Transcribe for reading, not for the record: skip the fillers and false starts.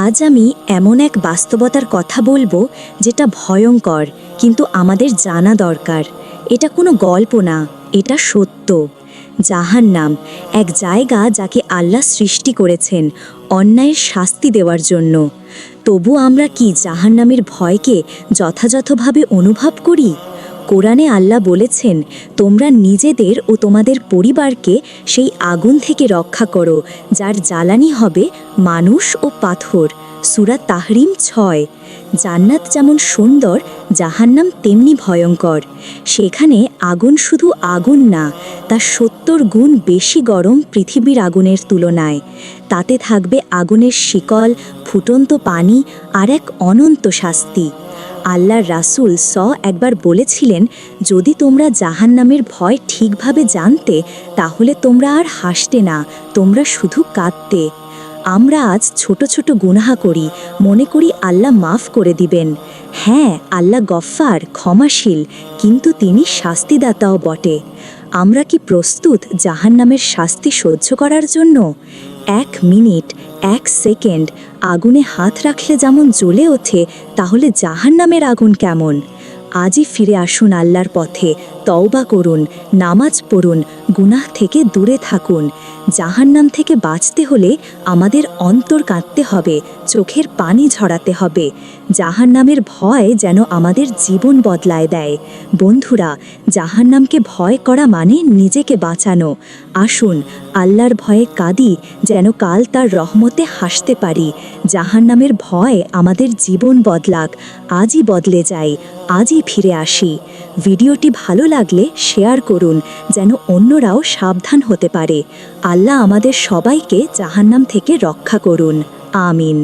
আজ আমি এমন এক বাস্তবতার কথা বলবো যেটা ভয়ঙ্কর, কিন্তু আমাদের জানা দরকার। এটা কোনো গল্প না, এটা সত্য। জাহান্নাম, এক জায়গা যাকে আল্লাহ সৃষ্টি করেছেন অন্যায়ের শাস্তি দেওয়ার জন্য। তবু আমরা কি জাহান্নামের ভয়কে যথাযথভাবে অনুভব করি? কোরআনে আল্লাহ বলেছেন, তোমরা নিজেদের ও তোমাদের পরিবারকে সেই আগুন থেকে রক্ষা করো যার জ্বালানি হবে মানুষ ও পাথর। সূরা তাহরিম 6। জান্নাত যেমন সুন্দর, জাহান্নাম তেমনি ভয়ঙ্কর। সেখানে আগুন শুধু আগুন না, তা 70 গুণ বেশি গরম পৃথিবীর আগুনের তুলনায়। তাতে থাকবে আগুনের শিকল, ফুটন্ত পানি আর এক অনন্ত শাস্তি। আল্লাহর রাসূল একবার বলেছিলেন, যদি তোমরা জাহান্নামের ভয় ঠিকভাবে জানতে, তাহলে তোমরা আর হাসতে না, তোমরা শুধু কাঁদতে। আমরা আজ ছোট ছোট গুনাহ করি, মনে করি আল্লাহ মাফ করে দিবেন। হ্যাঁ, আল্লাহ গফফার, ক্ষমাশীল, কিন্তু তিনি শাস্তিদাতাও বটে। আমরা কি প্রস্তুত জাহান্নামের শাস্তি সহ্য করার জন্য? 1 মিনিট, 1 সেকেন্ড আগুনে হাত রাখলে যেমন জ্বলে ওঠে, তাহলে জাহান্নামের আগুন কেমন? আজই ফিরে আসুন আল্লাহর পথে, তওবা করুন, নামাজ পড়ুন, গুনাহ থেকে দূরে থাকুন। জাহান্নাম থেকে বাঁচতে হলে আমাদের অন্তর কাঁদতে হবে, চোখের পানি ঝরাতে হবে। জাহান্নামের ভয় যেন আমাদের জীবন বদলায় দেয়। বন্ধুরা, জাহান্নামকে ভয় করা মানে নিজেকে বাঁচানো। আসুন আল্লাহর ভয়ে কাঁদি, যেন কাল তার রহমতে হাসতে পারি। জাহান্নামের ভয় আমাদের জীবন বদলাক, আজই বদলে যাই, আজই ফিরে আসি। ভিডিওটি ভালো লাগলে শেয়ার করুন, যেন অন্যরাও সাবধান হতে পারে। আল্লাহ আমাদের সবাইকে জাহান্নাম থেকে রক্ষা করুন। আমিন।